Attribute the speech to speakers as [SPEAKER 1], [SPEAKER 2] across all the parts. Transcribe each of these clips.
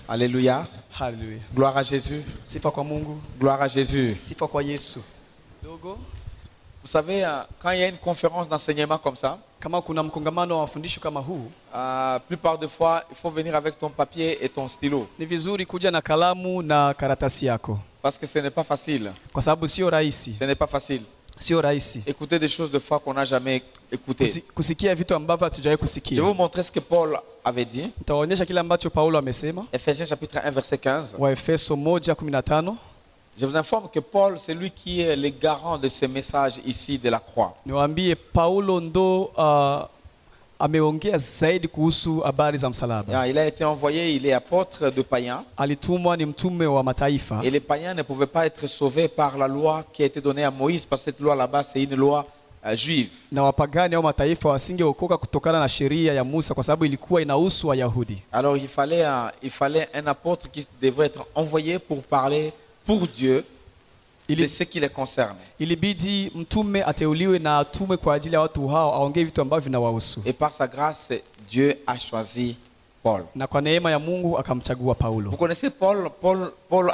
[SPEAKER 1] Alléluia.
[SPEAKER 2] Hallelujah.
[SPEAKER 1] Gloire à Jésus.
[SPEAKER 2] Sifa kwa Mungu.
[SPEAKER 1] Gloire à Jésus.
[SPEAKER 2] Sifa kwa Yesu. Dogo.
[SPEAKER 1] Vous savez, quand il y a une conférence d'enseignement comme ça,
[SPEAKER 2] Kama kuna mkongamano wa mafundisho kama huu,
[SPEAKER 1] plupart de fois, il faut venir avec ton papier et ton stylo.
[SPEAKER 2] ni vizuri kuja na kalamu na karatasi yako.
[SPEAKER 1] Parce que ce n'est pas facile.
[SPEAKER 2] Kwa sababu sio rahisi.
[SPEAKER 1] Ce n'est pas facile.
[SPEAKER 2] Sio rahisi.
[SPEAKER 1] Écouter des choses de foi qu'on n'a jamais écoutées.
[SPEAKER 2] Kusikia vitu ambavyo hatujawahi
[SPEAKER 1] Je vais
[SPEAKER 2] kusikia.
[SPEAKER 1] vous montrer ce que Paul avait dit.
[SPEAKER 2] Nitaonyesha kile ambacho Paulo amesema.
[SPEAKER 1] Ephésiens chapitre 1 verset 15.
[SPEAKER 2] Waefeso 1:15.
[SPEAKER 1] Je vous informe que Paul, c'est lui qui est le garant de ce message ici de la croix.
[SPEAKER 2] Niwaambie Paulo ndo ameongea zaidi kuhusu habari za msalaba.
[SPEAKER 1] Il a été envoyé, il est apôtre de païens.
[SPEAKER 2] Alitumwa ni mtume wa mataifa.
[SPEAKER 1] Et les païens ne pouvaient pas être sauvés par la loi qui a été donnée à Moïse, parce que cette loi là-bas, c'est une loi juive.
[SPEAKER 2] Na wapagani au mataifa wasingeokoka kutokana na sheria ya Musa kwa sababu ilikuwa inahusu Wayahudi.
[SPEAKER 1] Alors il fallait un apôtre qui devrait être envoyé pour parler pour Dieu de ce qui les concerne.
[SPEAKER 2] Ilibidi mtume ateuliwe na atume kwa ajili ya watu hao aongee vitu ambavyo vinawahusu.
[SPEAKER 1] Et par sa grâce, Dieu a choisi Paul.
[SPEAKER 2] Na kwa neema ya Mungu akamchagua Paulo.
[SPEAKER 1] Vous connaissez Paul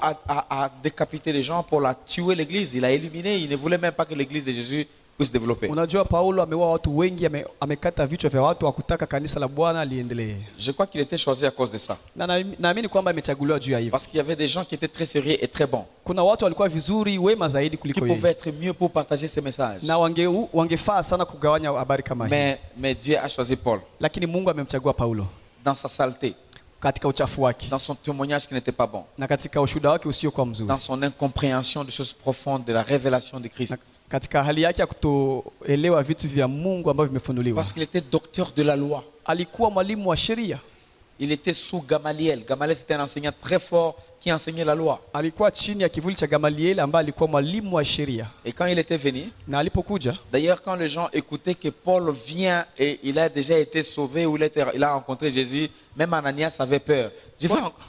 [SPEAKER 1] a décapité les gens, Paul a tué l'église, il a éliminé, il ne voulait même pas que l'église de Jésus puisse développer.
[SPEAKER 2] Unajua Paulo ameua watu wengi, amekata vichwa vya watu hakutaka kanisa la Bwana liendelee.
[SPEAKER 1] Je crois qu'il était choisi à cause de ça.
[SPEAKER 2] Na naamini kwamba amechaguliwa juu ya hivyo.
[SPEAKER 1] Parce qu'il y avait des gens qui étaient très sérieux et très bons.
[SPEAKER 2] Kuna watu walikuwa vizuri wema zaidi kuliko
[SPEAKER 1] qui
[SPEAKER 2] yeye.
[SPEAKER 1] pouvaient être mieux pour partager ces messages.
[SPEAKER 2] Na wangefaa sana kugawanya habari kama hii.
[SPEAKER 1] Mais Dieu a choisi Paul.
[SPEAKER 2] Lakini Mungu amemchagua Paulo.
[SPEAKER 1] Dans sa saleté.
[SPEAKER 2] Katika uchafu wake.
[SPEAKER 1] Dans son témoignage qui n'était pas bon.
[SPEAKER 2] Na katika ushuhuda wake usiokuwa mzuri.
[SPEAKER 1] Dans son incompréhension des choses profondes de la révélation de Christ.
[SPEAKER 2] Katika hali yake ya kutoelewa vitu vya Mungu ambavyo vimefunuliwa.
[SPEAKER 1] Parce qu'il était docteur de la loi.
[SPEAKER 2] Alikuwa mwalimu wa sheria.
[SPEAKER 1] Il était sous Gamaliel. Gamaliel c'était un enseignant très fort qui enseignait la loi.
[SPEAKER 2] Alikuwa chini ya kivuli cha Gamaliel ambaye alikuwa mwalimu wa sheria.
[SPEAKER 1] Et quand il était venu,
[SPEAKER 2] na alipokuja,
[SPEAKER 1] d'ailleurs quand les gens écoutaient que Paul vient et il a déjà été sauvé ou il a rencontré Jésus, même Ananias avait peur.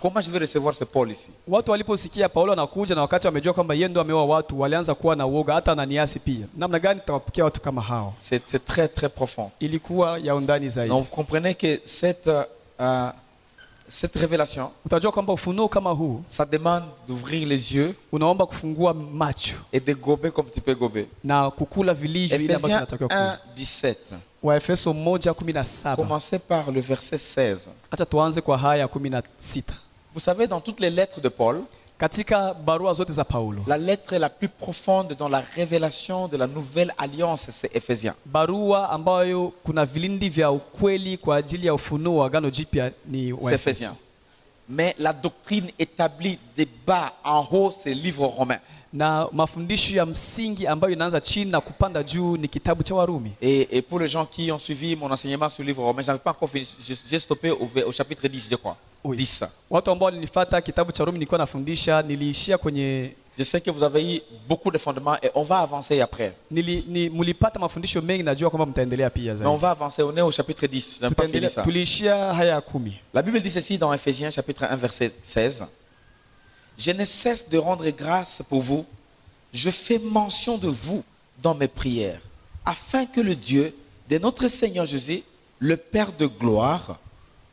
[SPEAKER 1] Comment je vais recevoir ce Paul ici?
[SPEAKER 2] Watu waliposikia Paulo anakuja na wakati wamejua kwamba yeye ndo ameoa watu, walianza kuwa na uoga, hata Ananias pia. Namna gani tutawapokea watu kama hao?
[SPEAKER 1] C'est très très profond.
[SPEAKER 2] Ilikuwa ya undani zaidi.
[SPEAKER 1] Donc vous comprenez que cette révélation,
[SPEAKER 2] utajua kwamba ufunuo kama huu,
[SPEAKER 1] ça demande d'ouvrir les yeux,
[SPEAKER 2] unaomba kufungua macho
[SPEAKER 1] et de gober comme tu peux gober.
[SPEAKER 2] Na kukula vilivyo ile ambacho tunatakiwa kula.
[SPEAKER 1] 1:17.
[SPEAKER 2] Waefeso 1:17.
[SPEAKER 1] Commencez par le verset 16.
[SPEAKER 2] Acha tuanze kwa haya 16.
[SPEAKER 1] Vous savez, dans toutes les lettres de Paul,
[SPEAKER 2] katika barua zote za Paulo,
[SPEAKER 1] la lettre la plus profonde dans la révélation de la nouvelle alliance, c'est Ephésiens.
[SPEAKER 2] Barua ambayo kuna vilindi vya ukweli kwa ajili ya ufunuo wa agano jipya ni Waefeso.
[SPEAKER 1] Mais la doctrine établie de bas en haut, c'est le livre romain.
[SPEAKER 2] Na mafundisho ya msingi ambayo inaanza chini na kupanda juu ni kitabu cha Warumi.
[SPEAKER 1] Et pour les gens qui ont suivi mon enseignement sur le livre romain, j'avais pas encore fini, j'ai stoppé au chapitre 10, je crois. Oui. 10.
[SPEAKER 2] Watu ambao walinifuata kitabu cha Warumi nilikuwa nafundisha, niliishia kwenye.
[SPEAKER 1] Je sais que vous avez eu beaucoup de fondements et on va avancer après.
[SPEAKER 2] Mulipata mafundisho mengi, najua kwamba mtaendelea pia zaidi.
[SPEAKER 1] Mais on va avancer, on est au chapitre 10. J'ai pas fini ça.
[SPEAKER 2] Tulishia haya 10.
[SPEAKER 1] La Bible dit ceci dans Ephésiens chapitre 1 verset 16. Je ne cesse de rendre grâce pour vous. Je fais mention de vous dans mes prières, afin que le Dieu de notre Seigneur Jésus, le Père de gloire,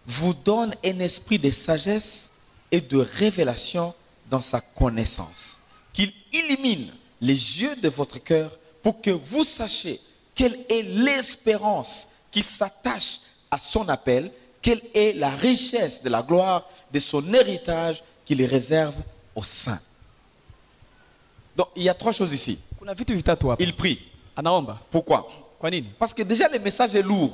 [SPEAKER 1] vous donne un esprit de sagesse et de révélation dans sa connaissance. Qu'il illumine les yeux de votre cœur pour que vous sachiez quelle est l'espérance qui s'attache à son appel, quelle est la richesse de la gloire de son héritage qu'il réserve aux saints. Donc il y a 3 choses ici.
[SPEAKER 2] Kuna vitu vitatu hapa.
[SPEAKER 1] Il prie.
[SPEAKER 2] Anaomba.
[SPEAKER 1] Pourquoi?
[SPEAKER 2] Kwa nini?
[SPEAKER 1] Parce que déjà le message est lourd.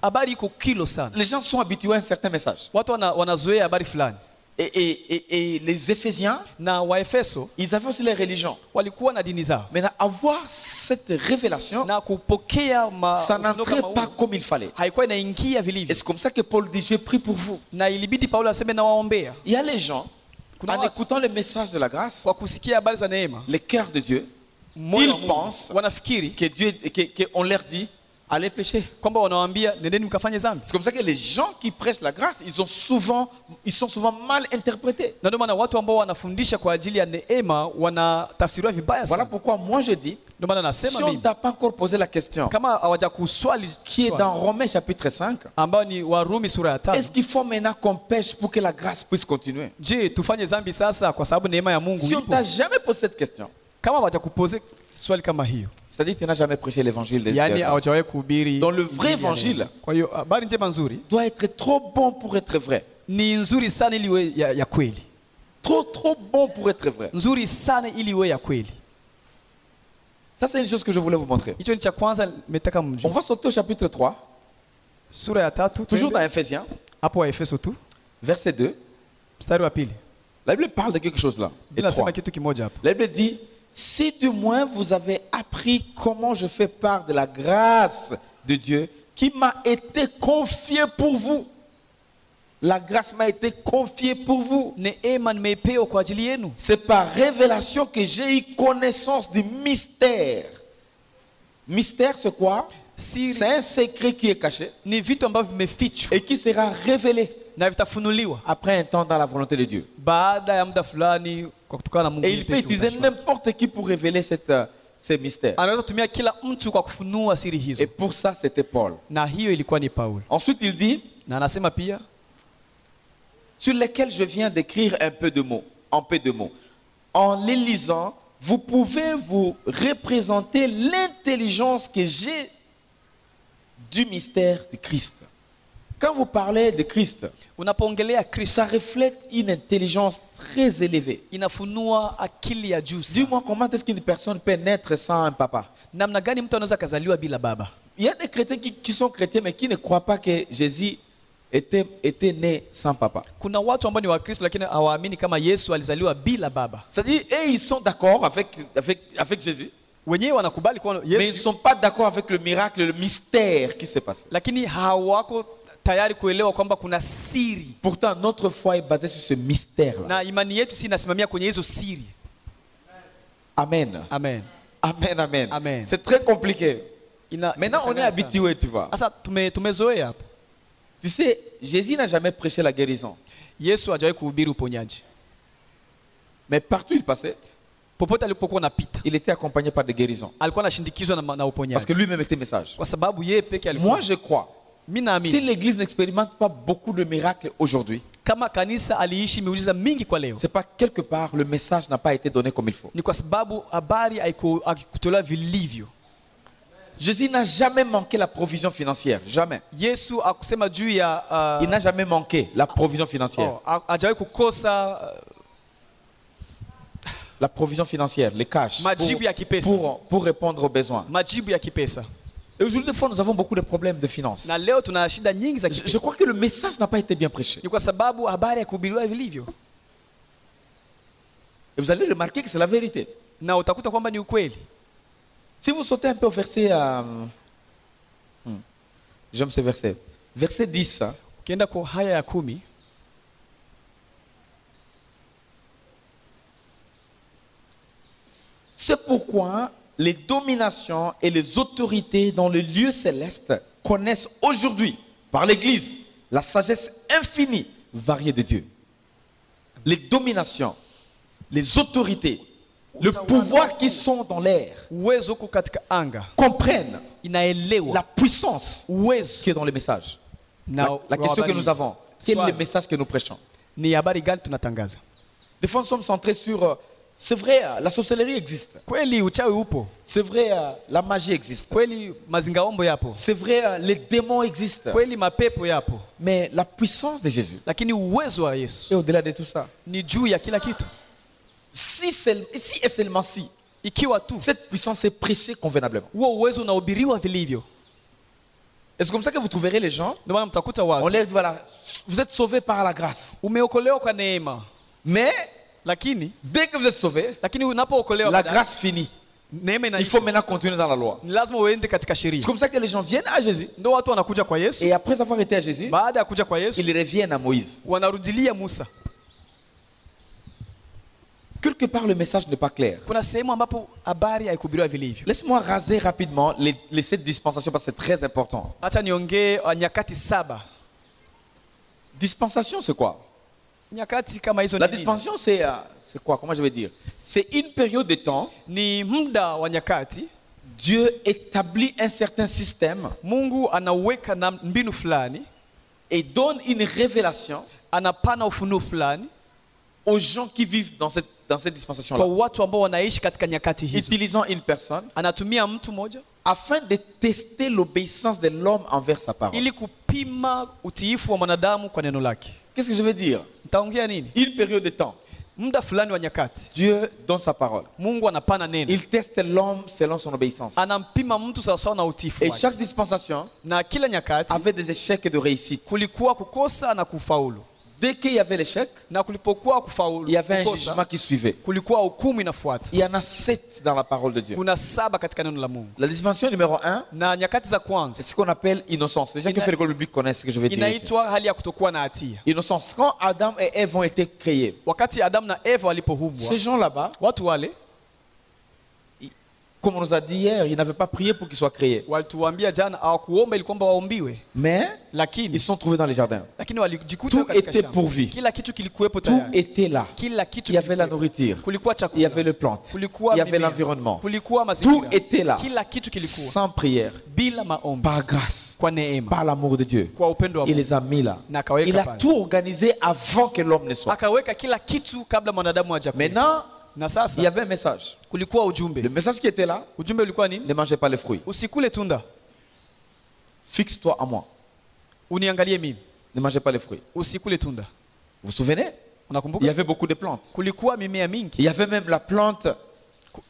[SPEAKER 2] Habari iko kilo sana.
[SPEAKER 1] Les gens sont habitués à un certain message.
[SPEAKER 2] Watu wanazoea habari fulani.
[SPEAKER 1] Et les Éphésiens,
[SPEAKER 2] na Waefeso,
[SPEAKER 1] ils avaient aussi les religions.
[SPEAKER 2] Walikuwa na dini zao.
[SPEAKER 1] Mais avoir cette révélation,
[SPEAKER 2] na kupokea
[SPEAKER 1] ça n'entrait pas comme il fallait.
[SPEAKER 2] Haikuwa inaingia vilivyo.
[SPEAKER 1] Et c'est comme ça que Paul dit, je prie pour vous.
[SPEAKER 2] Na ilibidi Paulo aseme na waombea.
[SPEAKER 1] Il y a les gens, en écoutant le message de la grâce, le cœur de Dieu, ils pensent que Dieu, qu'on leur dit, allez pécher.
[SPEAKER 2] kwamba wanawaambia nendeni mkafanye dhambi.
[SPEAKER 1] C'est comme ça que les gens qui prêchent la grâce, ils sont souvent mal interprétés.
[SPEAKER 2] Na ndio maana watu ambao wanafundisha kwa ajili ya neema wanatafsiriwa vibaya sana.
[SPEAKER 1] Voilà pourquoi moi je dis,
[SPEAKER 2] Ndio maana
[SPEAKER 1] si
[SPEAKER 2] nasema
[SPEAKER 1] on ne
[SPEAKER 2] mimi
[SPEAKER 1] t'a pas encore posé la question,
[SPEAKER 2] kama hawajakuswali
[SPEAKER 1] qui est dans Romains chapitre 5,
[SPEAKER 2] ambao ni Warumi sura ya 5.
[SPEAKER 1] est-ce qu'il faut maintenant qu'on pêche pour que la grâce puisse continuer?
[SPEAKER 2] Je, tufanye dhambi sasa kwa sababu neema ya Mungu
[SPEAKER 1] Si on ne
[SPEAKER 2] ipo?
[SPEAKER 1] t'a jamais posé cette question,
[SPEAKER 2] Kama hawajakupoze swali kama hiyo,
[SPEAKER 1] c'est-à-dire que tu n'as jamais prêché l'évangile de
[SPEAKER 2] yani
[SPEAKER 1] la grâce.
[SPEAKER 2] hawajawahi kuhubiri.
[SPEAKER 1] Dans le vrai
[SPEAKER 2] injili ya
[SPEAKER 1] évangile,
[SPEAKER 2] neema. Kwa hiyo habari njema nzuri
[SPEAKER 1] doit être trop bon pour être vrai.
[SPEAKER 2] ni nzuri sana ili iwe ya kweli.
[SPEAKER 1] Trop bon pour être vrai.
[SPEAKER 2] Nzuri sana ili iwe ya kweli.
[SPEAKER 1] Ça, c'est une chose que je voulais vous montrer.
[SPEAKER 2] Hicho ni cha kwanza nimetaka
[SPEAKER 1] On
[SPEAKER 2] mjue.
[SPEAKER 1] va sauter au chapitre 3,
[SPEAKER 2] Sura ya 3
[SPEAKER 1] toujours dans Ephésiens,
[SPEAKER 2] hapo wa Efeso tu
[SPEAKER 1] verset 2.
[SPEAKER 2] mstari wa 2.
[SPEAKER 1] La Bible parle de quelque chose là. Et
[SPEAKER 2] Bila
[SPEAKER 1] 3.
[SPEAKER 2] sema kitu kimoja hapo.
[SPEAKER 1] La Bible dit, si du moins vous avez appris comment je fais part de la grâce de Dieu qui m'a été confiée pour vous. La grâce m'a été confiée pour vous.
[SPEAKER 2] Neema nimepewa kwa ajili yenu.
[SPEAKER 1] C'est par révélation que j'ai eu connaissance du mystère. Mystère, c'est quoi?
[SPEAKER 2] Siri
[SPEAKER 1] C'est un secret qui est caché
[SPEAKER 2] ni vitu ambavyo vimefichwa
[SPEAKER 1] et qui sera révélé
[SPEAKER 2] na vitafunuliwa
[SPEAKER 1] après un temps dans la volonté de Dieu.
[SPEAKER 2] baada ya muda fulani kwa kutokana na Mungu.
[SPEAKER 1] Et il peut utiliser n'importe qui pour révéler ces mystères.
[SPEAKER 2] Anaweza kutumia kila mtu kwa kufunua siri hizo.
[SPEAKER 1] Et pour ça, c'était Paul.
[SPEAKER 2] Na hiyo ilikuwa ni Paulo.
[SPEAKER 1] Ensuite, il dit,
[SPEAKER 2] Na anasema pia
[SPEAKER 1] sur lesquels je viens d'écrire un peu de mots. En les lisant, vous pouvez vous représenter l'intelligence que j'ai du mystère de Christ. Quand vous parlez de Christ,
[SPEAKER 2] unapoongelea Kristo
[SPEAKER 1] ça reflète une intelligence très élevée.
[SPEAKER 2] inafunua akili ya juu sana.
[SPEAKER 1] Dis-moi, comment est-ce qu'une personne peut naître sans un papa?
[SPEAKER 2] Namna gani mtu anaweza kazaliwa bila baba?
[SPEAKER 1] Il y a des chrétiens qui sont chrétiens mais qui ne croient pas que Jésus était né sans papa.
[SPEAKER 2] Kuna watu ambao ni Wakristo lakini hawaamini kama Yesu alizaliwa bila baba.
[SPEAKER 1] C'est-à-dire, ils sont d'accord avec Jésus,
[SPEAKER 2] Wenyewe wanakubali kwa
[SPEAKER 1] mais ils ne
[SPEAKER 2] Yesu,
[SPEAKER 1] sont pas d'accord avec le miracle, le mystère qui s'est passé.
[SPEAKER 2] lakini hawako tayari kuelewa kwamba kuna siri.
[SPEAKER 1] Pourtant, notre foi est basée sur ce mystère-là.
[SPEAKER 2] Na imani yetu si inasimamia kwenye hizo siri.
[SPEAKER 1] Amen.
[SPEAKER 2] Amen.
[SPEAKER 1] Amen, amen.
[SPEAKER 2] Amen.
[SPEAKER 1] C'est très compliqué. Maintenant, on est
[SPEAKER 2] inachanganya sana.
[SPEAKER 1] habitué, tu vois.
[SPEAKER 2] Sasa tumezoea hapo.
[SPEAKER 1] Tu sais, Jésus n'a jamais prêché la guérison.
[SPEAKER 2] Yesu hajawahi kuhubiri uponyaji.
[SPEAKER 1] Mais partout il passait,
[SPEAKER 2] Popote alipokuwa anapita,
[SPEAKER 1] il était accompagné par des guérisons.
[SPEAKER 2] alikuwa anashindikizwa na
[SPEAKER 1] Parce
[SPEAKER 2] uponyaji.
[SPEAKER 1] que lui-même était message.
[SPEAKER 2] Kwa sababu yeye peke alikuwa.
[SPEAKER 1] Moi, je crois,
[SPEAKER 2] Mimi
[SPEAKER 1] si
[SPEAKER 2] naamini
[SPEAKER 1] l'Église n'expérimente pas beaucoup de miracles aujourd'hui,
[SPEAKER 2] kama kanisa aliishi miujiza mingi kwa leo,
[SPEAKER 1] c'est pas quelque part le message n'a pas été donné comme il faut.
[SPEAKER 2] ni kwa sababu habari haikutolewa vilivyo.
[SPEAKER 1] Jésus n'a jamais manqué la provision financière. Jamais.
[SPEAKER 2] Yesu akusema juu ya
[SPEAKER 1] Il n'a jamais manqué la provision financière.
[SPEAKER 2] hajawahi kukosa
[SPEAKER 1] La provision financière, les cash.
[SPEAKER 2] majibu ya kipesa.
[SPEAKER 1] Pour répondre aux besoins.
[SPEAKER 2] Majibu ya kipesa.
[SPEAKER 1] Et aujourd'hui, des fois, nous avons beaucoup de problèmes de finances.
[SPEAKER 2] Na leo tuna shida nyingi za
[SPEAKER 1] Je
[SPEAKER 2] kipesa.
[SPEAKER 1] crois que le message n'a pas été bien prêché.
[SPEAKER 2] Ni kwa sababu habari haikuhubiriwa vilivyo.
[SPEAKER 1] Et vous allez remarquer que c'est la vérité.
[SPEAKER 2] Na utakuta kwamba ni ukweli.
[SPEAKER 1] Si vous sautez un peu au verset... J'aime ce verset. Verset 10.
[SPEAKER 2] Ukienda kwa haya ya 10,
[SPEAKER 1] C'est pourquoi les dominations et les autorités dans le lieu céleste connaissent aujourd'hui, par l'Église, la sagesse infinie, variée de Dieu. Les dominations, les autorités, le pouvoir qui sont dans l'air
[SPEAKER 2] uwezo uko katika anga
[SPEAKER 1] comprennent
[SPEAKER 2] inaelewa
[SPEAKER 1] la puissance
[SPEAKER 2] uwezo
[SPEAKER 1] qui est dans le message.
[SPEAKER 2] na
[SPEAKER 1] La question que
[SPEAKER 2] habari-
[SPEAKER 1] nous avons, quel est
[SPEAKER 2] swali,
[SPEAKER 1] le message que nous prêchons?
[SPEAKER 2] ni habari gani tunatangaza?
[SPEAKER 1] Des fois, nous sommes centrés sur... c'est vrai, la sorcellerie existe.
[SPEAKER 2] Kweli uchawi upo,
[SPEAKER 1] C'est vrai, la magie existe.
[SPEAKER 2] kweli mazingaombo yapo,
[SPEAKER 1] C'est vrai, les démons existent.
[SPEAKER 2] kweli mapepo yapo,
[SPEAKER 1] Mais la puissance de Jésus
[SPEAKER 2] lakini uwezo wa Yesu
[SPEAKER 1] est au-delà de tout ça.
[SPEAKER 2] ni juu ya kila kitu.
[SPEAKER 1] Si et seulement si,
[SPEAKER 2] Ikiwa tu
[SPEAKER 1] cette puissance est prêchée convenablement.
[SPEAKER 2] huo uwezo unahubiriwa vilivyo,
[SPEAKER 1] Et c'est comme ça que vous trouverez les gens.
[SPEAKER 2] ndio maana mtakuta
[SPEAKER 1] On
[SPEAKER 2] watu
[SPEAKER 1] leur dit, voilà, vous êtes sauvés par la grâce.
[SPEAKER 2] umeokolewa kwa neema,
[SPEAKER 1] Mais
[SPEAKER 2] lakini
[SPEAKER 1] dès que vous êtes sauvés,
[SPEAKER 2] unapookolewa
[SPEAKER 1] la
[SPEAKER 2] baadaye,
[SPEAKER 1] grâce finit.
[SPEAKER 2] neema
[SPEAKER 1] Il faut
[SPEAKER 2] inaisha.
[SPEAKER 1] maintenant continuer dans la loi.
[SPEAKER 2] Ni lazima uende katika
[SPEAKER 1] C'est
[SPEAKER 2] sheria.
[SPEAKER 1] comme ça que les gens viennent à Jésus.
[SPEAKER 2] Ndio watu wanakuja kwa Yesu,
[SPEAKER 1] Et après avoir été à Jésus,
[SPEAKER 2] baada ya kuja kwa Yesu
[SPEAKER 1] ils reviennent à Moïse.
[SPEAKER 2] wanarudilia Musa.
[SPEAKER 1] quelque part le message n'est pas clair.
[SPEAKER 2] kuna sehemu ambapo habari haikuhubiriwa vilivyo.
[SPEAKER 1] Laisse-moi raser rapidement les 7 dispensations parce que c'est très important.
[SPEAKER 2] Acha niongee nyakati 7.
[SPEAKER 1] Dispensation, c'est quoi?
[SPEAKER 2] Nyakati kama hizo
[SPEAKER 1] La
[SPEAKER 2] ni nini?
[SPEAKER 1] dispensation, c'est quoi? Comment je vais dire? C'est une période de temps.
[SPEAKER 2] Ni muda wa nyakati.
[SPEAKER 1] Dieu établit un certain système
[SPEAKER 2] Mungu anaweka na mbinu fulani,
[SPEAKER 1] et donne une révélation
[SPEAKER 2] anapana ufunuo fulani
[SPEAKER 1] aux gens qui vivent dans cette
[SPEAKER 2] kwa
[SPEAKER 1] dispensation-là.
[SPEAKER 2] watu ambao wanaishi katika nyakati hizo.
[SPEAKER 1] Utilisant une personne
[SPEAKER 2] Anatumia mtu mmoja
[SPEAKER 1] afin de tester l'obéissance de l'homme envers sa parole.
[SPEAKER 2] ili kupima utiifu wa mwanadamu kwa neno lake.
[SPEAKER 1] Qu'est-ce que je veux dire?
[SPEAKER 2] Nitaongea nini?
[SPEAKER 1] Une période de temps.
[SPEAKER 2] Muda fulani wa nyakati,
[SPEAKER 1] Dieu donne sa parole.
[SPEAKER 2] Mungu anapana neno.
[SPEAKER 1] Il teste l'homme selon son obéissance.
[SPEAKER 2] Anampima mtu sawasawa na utiifu
[SPEAKER 1] Et
[SPEAKER 2] wake.
[SPEAKER 1] chaque dispensation
[SPEAKER 2] Na kila nyakati
[SPEAKER 1] avait des échecs et de réussites.
[SPEAKER 2] kulikuwa kukosa na kufaulu.
[SPEAKER 1] Dès qu'il y avait l'échec,
[SPEAKER 2] Na kulipokuwa kufaulu,
[SPEAKER 1] il y avait un
[SPEAKER 2] kukosa,
[SPEAKER 1] jugement qui suivait.
[SPEAKER 2] kulikuwa hukumu inafuata.
[SPEAKER 1] Il y en a 7 dans la parole de Dieu.
[SPEAKER 2] Kuna 7 katika neno la Mungu.
[SPEAKER 1] La dispensation numéro 1,
[SPEAKER 2] Na nyakati za
[SPEAKER 1] c'est
[SPEAKER 2] kwanza
[SPEAKER 1] ce qu'on appelle innocence. Les gens qui ont fait l'école biblique connaissent ce que je vais dire ici.
[SPEAKER 2] inaitwa hali ya kutokuwa na hatia.
[SPEAKER 1] Innocence. Quand Adam et Ève ont été créés,
[SPEAKER 2] Wakati Adam na Eva walipoumbwa,
[SPEAKER 1] ces gens là-bas,
[SPEAKER 2] watu wale
[SPEAKER 1] comme on nous a dit hier, ils n'avaient pas prié pour qu'ils soient créés.
[SPEAKER 2] walituambia jana hawakuomba ili kwamba waombiwe,
[SPEAKER 1] Mais ils
[SPEAKER 2] lakini
[SPEAKER 1] sont trouvés dans les jardins.
[SPEAKER 2] walijikuta
[SPEAKER 1] Tout
[SPEAKER 2] katika
[SPEAKER 1] était
[SPEAKER 2] shamba.
[SPEAKER 1] pourvu.
[SPEAKER 2] Kila kitu kilikuwepo
[SPEAKER 1] Tout
[SPEAKER 2] tayari.
[SPEAKER 1] était là.
[SPEAKER 2] Kila kitu
[SPEAKER 1] Il y avait la
[SPEAKER 2] kilikuwepo.
[SPEAKER 1] nourriture.
[SPEAKER 2] Kulikuwa
[SPEAKER 1] Il y
[SPEAKER 2] chakula,
[SPEAKER 1] avait les plantes.
[SPEAKER 2] kulikuwa
[SPEAKER 1] Il y avait
[SPEAKER 2] mimea,
[SPEAKER 1] l'environnement.
[SPEAKER 2] kulikuwa
[SPEAKER 1] Tout
[SPEAKER 2] mazingira.
[SPEAKER 1] était là.
[SPEAKER 2] Kila kitu kilikuwa
[SPEAKER 1] Sans prière.
[SPEAKER 2] bila maombi,
[SPEAKER 1] Par grâce.
[SPEAKER 2] kwa neema,
[SPEAKER 1] Par l'amour de Dieu.
[SPEAKER 2] kwa upendo wa
[SPEAKER 1] Il
[SPEAKER 2] Mungu.
[SPEAKER 1] les a mis là.
[SPEAKER 2] Na akaweka
[SPEAKER 1] Il a
[SPEAKER 2] pale.
[SPEAKER 1] tout organisé avant que l'homme ne soit.
[SPEAKER 2] Akaweka kila kitu kabla mwanadamu hajakuwa.
[SPEAKER 1] Maintenant,
[SPEAKER 2] Na
[SPEAKER 1] il y
[SPEAKER 2] sasa
[SPEAKER 1] avait un message.
[SPEAKER 2] kulikuwa ujumbe.
[SPEAKER 1] Le message qui était là,
[SPEAKER 2] Ujumbe ulikuwa nini?
[SPEAKER 1] ne mangez pas les fruits.
[SPEAKER 2] Usikule tunda,
[SPEAKER 1] Fixe-toi à moi.
[SPEAKER 2] uniangalie mimi.
[SPEAKER 1] Ne mangez pas les fruits.
[SPEAKER 2] Usikule tunda.
[SPEAKER 1] Vous vous souvenez? Il y
[SPEAKER 2] Unakumbuka?
[SPEAKER 1] avait beaucoup de plantes.
[SPEAKER 2] Kulikuwa mimea mingi.
[SPEAKER 1] Il y avait même la plante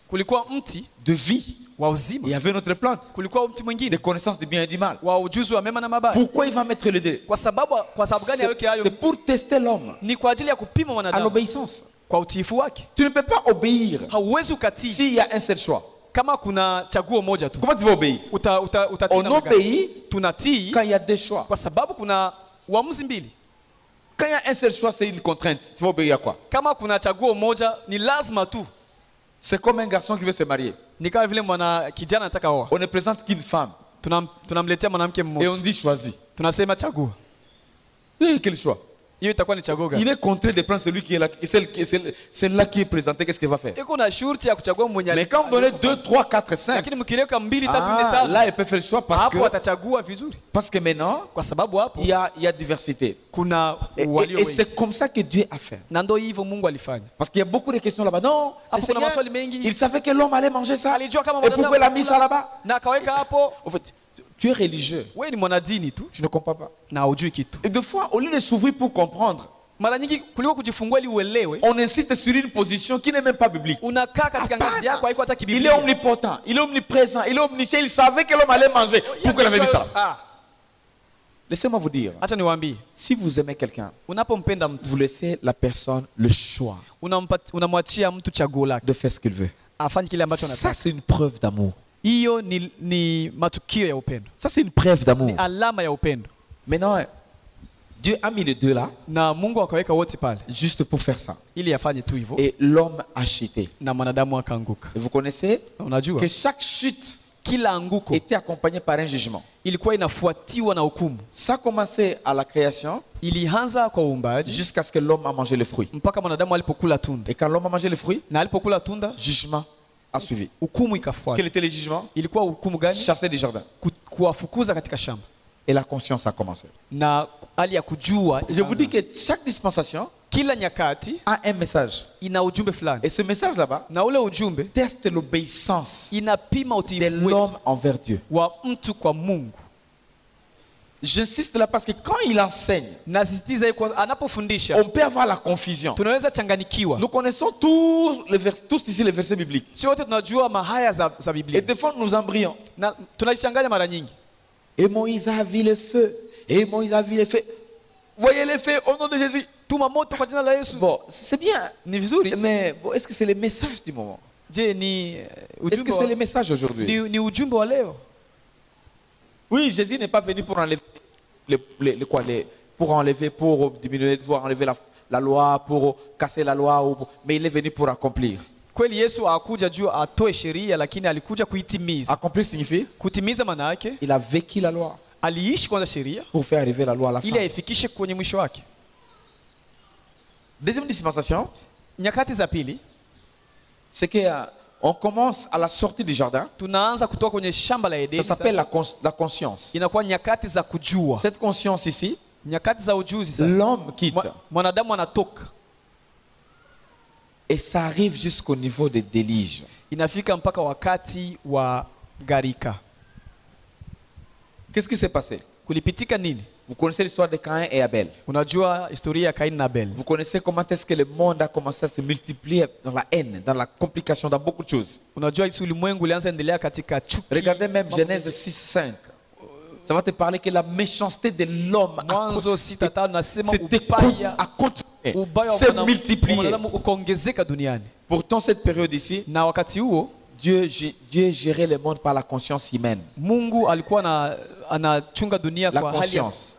[SPEAKER 2] Kulikuwa mti
[SPEAKER 1] de vie.
[SPEAKER 2] wa
[SPEAKER 1] Il
[SPEAKER 2] uzima.
[SPEAKER 1] y avait une autre plante
[SPEAKER 2] Kulikuwa mti
[SPEAKER 1] de
[SPEAKER 2] mwingine
[SPEAKER 1] connaissance du bien et du mal.
[SPEAKER 2] wa ujuzi wa mema na mabaya.
[SPEAKER 1] Pourquoi il va mettre les deux?
[SPEAKER 2] Kwa sababu gani aweke hayo?
[SPEAKER 1] C'est pour tester l'homme
[SPEAKER 2] Ni kwa ajili ya kupima
[SPEAKER 1] à
[SPEAKER 2] mwanadamu
[SPEAKER 1] l'obéissance.
[SPEAKER 2] kwa utiifu wake.
[SPEAKER 1] Tu ne peux pas obéir
[SPEAKER 2] Hauwezi ukatii
[SPEAKER 1] s'il y a un seul choix.
[SPEAKER 2] kama kuna chaguo moja tu.
[SPEAKER 1] Comment tu vas obéir?
[SPEAKER 2] Utatii
[SPEAKER 1] On
[SPEAKER 2] namna gani?
[SPEAKER 1] obéit
[SPEAKER 2] Tunatii
[SPEAKER 1] quand il y a deux choix.
[SPEAKER 2] kwa sababu kuna uamuzi mbili.
[SPEAKER 1] Quand il y a un seul choix, c'est une contrainte. Tu vas obéir à quoi?
[SPEAKER 2] Kama kuna chaguo moja ni lazima tu.
[SPEAKER 1] C'est comme un garçon qui veut se marier.
[SPEAKER 2] Ni kama vile mwana kijana anataka oa.
[SPEAKER 1] On ne présente qu'une femme
[SPEAKER 2] Tunamletea mwanamke
[SPEAKER 1] et
[SPEAKER 2] mmoja.
[SPEAKER 1] on dit choisis.
[SPEAKER 2] Tunasema chagua.
[SPEAKER 1] Quel choix?
[SPEAKER 2] Hiyo itakuwa ni chaguo
[SPEAKER 1] Il
[SPEAKER 2] gani?
[SPEAKER 1] est contraint de prendre celui qui est là, celle-là qui est présentée. Qu'est-ce qu'elle va faire?
[SPEAKER 2] Iko na shurti ya kuchagua mwenye.
[SPEAKER 1] Mais quand vous donnez 2, 3, 4, 5,
[SPEAKER 2] Lakini mkiweka 2, 3, 4, 5
[SPEAKER 1] là, elle peut faire le choix
[SPEAKER 2] hapo atachagua vizuri.
[SPEAKER 1] parce que maintenant,
[SPEAKER 2] Kwa sababu hapo
[SPEAKER 1] il y a diversité.
[SPEAKER 2] kuna
[SPEAKER 1] Et
[SPEAKER 2] walio wengi.
[SPEAKER 1] c'est comme ça que Dieu a fait.
[SPEAKER 2] Na ndio hivyo Mungu alifanya.
[SPEAKER 1] Parce qu'il y a beaucoup de questions là-bas. Non, le
[SPEAKER 2] Hapo kuna
[SPEAKER 1] Seigneur,
[SPEAKER 2] maswali mengi.
[SPEAKER 1] il savait que l'homme allait manger ça.
[SPEAKER 2] Alijua kama
[SPEAKER 1] Et
[SPEAKER 2] mwanadamu
[SPEAKER 1] pourquoi il a mis ça là-bas?
[SPEAKER 2] na akaweka hapo.
[SPEAKER 1] En fait, tu es religieux.
[SPEAKER 2] Wewe ni mwanadini tu
[SPEAKER 1] Tu ne comprends pas.
[SPEAKER 2] na hujui kitu.
[SPEAKER 1] Et des fois, au lieu de s'ouvrir pour comprendre,
[SPEAKER 2] Mara nyingi kuliko kujifungua ili uelewe,
[SPEAKER 1] on insiste sur une position qui n'est même pas biblique.
[SPEAKER 2] unakaa katika ngazi yako haiko hata
[SPEAKER 1] Il est
[SPEAKER 2] kibiblia.
[SPEAKER 1] omnipotent, il est omniprésent, il est omniscient. Il savait que l'homme allait manger. Pourquoi il avait mis ça?
[SPEAKER 2] Ah,
[SPEAKER 1] Laissez-moi vous dire,
[SPEAKER 2] acha niwaambie,
[SPEAKER 1] si vous aimez quelqu'un,
[SPEAKER 2] unapompenda mtu
[SPEAKER 1] vous laissez la personne le choix
[SPEAKER 2] unamwachia mtu chaguo lake
[SPEAKER 1] de faire ce qu'il veut.
[SPEAKER 2] afanye kile ambacho
[SPEAKER 1] Ça,
[SPEAKER 2] anataka.
[SPEAKER 1] c'est une preuve d'amour.
[SPEAKER 2] Hiyo ni matukio ya upendo,
[SPEAKER 1] Ça, c'est une preuve d'amour.
[SPEAKER 2] ni alama ya upendo,
[SPEAKER 1] Maintenant, Dieu a mis les deux là,
[SPEAKER 2] na Mungu akaweka wote pale
[SPEAKER 1] juste pour faire ça.
[SPEAKER 2] ili afanye tu hivyo,
[SPEAKER 1] Et l'homme a chuté.
[SPEAKER 2] na mwanadamu akaanguka.
[SPEAKER 1] Et vous connaissez
[SPEAKER 2] Na unajua
[SPEAKER 1] que chaque chute
[SPEAKER 2] kila anguko
[SPEAKER 1] était accompagnée par un jugement.
[SPEAKER 2] ilikuwa inafuatiwa na hukumu.
[SPEAKER 1] Ça a commencé à la création
[SPEAKER 2] Ilianza kwa uumbaji
[SPEAKER 1] jusqu'à ce que l'homme a mangé le fruit.
[SPEAKER 2] mpaka mwanadamu alipokula tunda,
[SPEAKER 1] Et quand l'homme a mangé le fruit,
[SPEAKER 2] na alipokula tunda
[SPEAKER 1] jugement a suivi.
[SPEAKER 2] hukumu
[SPEAKER 1] Quel
[SPEAKER 2] ikafuata.
[SPEAKER 1] était le jugement?
[SPEAKER 2] Ilikuwa hukumu gani?
[SPEAKER 1] Chasser du jardin.
[SPEAKER 2] Kuwafukuza katika shamba,
[SPEAKER 1] Et la conscience a commencé.
[SPEAKER 2] na hali ya kujua
[SPEAKER 1] Je vous dis
[SPEAKER 2] ikaanza.
[SPEAKER 1] que chaque dispensation
[SPEAKER 2] Kila nyakati
[SPEAKER 1] a un message.
[SPEAKER 2] ina ujumbe fulani,
[SPEAKER 1] Et ce message là-bas
[SPEAKER 2] na ule ujumbe
[SPEAKER 1] teste l'obéissance
[SPEAKER 2] inapima
[SPEAKER 1] de
[SPEAKER 2] utiifu wetu
[SPEAKER 1] l'homme envers Dieu.
[SPEAKER 2] wa mtu kwa Mungu.
[SPEAKER 1] J'insiste là parce que quand il enseigne,
[SPEAKER 2] Nasisitiza kwa anapofundisha
[SPEAKER 1] on peut avoir la confusion.
[SPEAKER 2] tunaweza changanikiwa.
[SPEAKER 1] Nous connaissons tous ici les versets bibliques.
[SPEAKER 2] Sio wote tunajua mahaya za
[SPEAKER 1] Et
[SPEAKER 2] Biblia,
[SPEAKER 1] des fois nous embrayons.
[SPEAKER 2] na tunajichanganya mara nyingi.
[SPEAKER 1] Et Moïse a vu le feu. Et Moïse a vu le feu. Voyez le feu au nom de Jésus.
[SPEAKER 2] Tuma moto kwa jina la Yesu.
[SPEAKER 1] Bon, c'est bien.
[SPEAKER 2] Ni vizuri.
[SPEAKER 1] Mais bon, est-ce que c'est le message du moment?
[SPEAKER 2] Je, ni
[SPEAKER 1] Est-ce que c'est le message aujourd'hui?
[SPEAKER 2] ni ujumbe wa leo.
[SPEAKER 1] Oui, Jésus n'est pas venu pour enlever pour enlever, pour diminuer, pour enlever la loi, pour casser la loi, mais il est venu pour accomplir.
[SPEAKER 2] Kweli Yesu hakuja juu atoe sheria, lakini alikuja kuitimiza.
[SPEAKER 1] Accomplir signifie
[SPEAKER 2] Kutimiza maana yake
[SPEAKER 1] il a vécu la loi
[SPEAKER 2] aliishi kwanza sheria
[SPEAKER 1] pour faire arriver la loi à la fin.
[SPEAKER 2] ili aifikishe kwenye mwisho wake.
[SPEAKER 1] Deuxième dispensation,
[SPEAKER 2] Nyakati za pili
[SPEAKER 1] c'est que on commence à la sortie du jardin.
[SPEAKER 2] tunaanza kutoka kwenye shamba la
[SPEAKER 1] Ça
[SPEAKER 2] Edeni.
[SPEAKER 1] s'appelle
[SPEAKER 2] Sasa
[SPEAKER 1] la conscience.
[SPEAKER 2] inakuwa nyakati za kujua,
[SPEAKER 1] Cette conscience ici,
[SPEAKER 2] nyakati za ujuzi. Sasa
[SPEAKER 1] l'homme quitte.
[SPEAKER 2] mwanadamu anatoka,
[SPEAKER 1] Et ça arrive jusqu'au niveau des déluges.
[SPEAKER 2] inafika mpaka wakati wa gharika.
[SPEAKER 1] Qu'est-ce qui s'est passé?
[SPEAKER 2] Kulipitika nini?
[SPEAKER 1] Vous connaissez l'histoire de Caïn et Abel.
[SPEAKER 2] Unajua historia ya Kaini na Abel.
[SPEAKER 1] Vous connaissez comment est-ce que le monde a commencé à se multiplier dans la haine, dans la complication, dans beaucoup de choses.
[SPEAKER 2] Unajua isi ulimwengu ulianza endelea katika chuki.
[SPEAKER 1] Regardez même Genèse 6:5. Ça va te parler que la méchanceté de l'homme
[SPEAKER 2] Mwanzo 6:5 nasema
[SPEAKER 1] a continué,
[SPEAKER 2] ubaya
[SPEAKER 1] s'est
[SPEAKER 2] wa
[SPEAKER 1] multiplié.
[SPEAKER 2] mwanadamu ukaongezeka duniani.
[SPEAKER 1] Pourtant, cette période ici,
[SPEAKER 2] Na wakati huo
[SPEAKER 1] Dieu gérait le monde par la conscience humaine.
[SPEAKER 2] Mungu alikuwa anachunga dunia
[SPEAKER 1] La
[SPEAKER 2] kwa hali ya
[SPEAKER 1] conscience.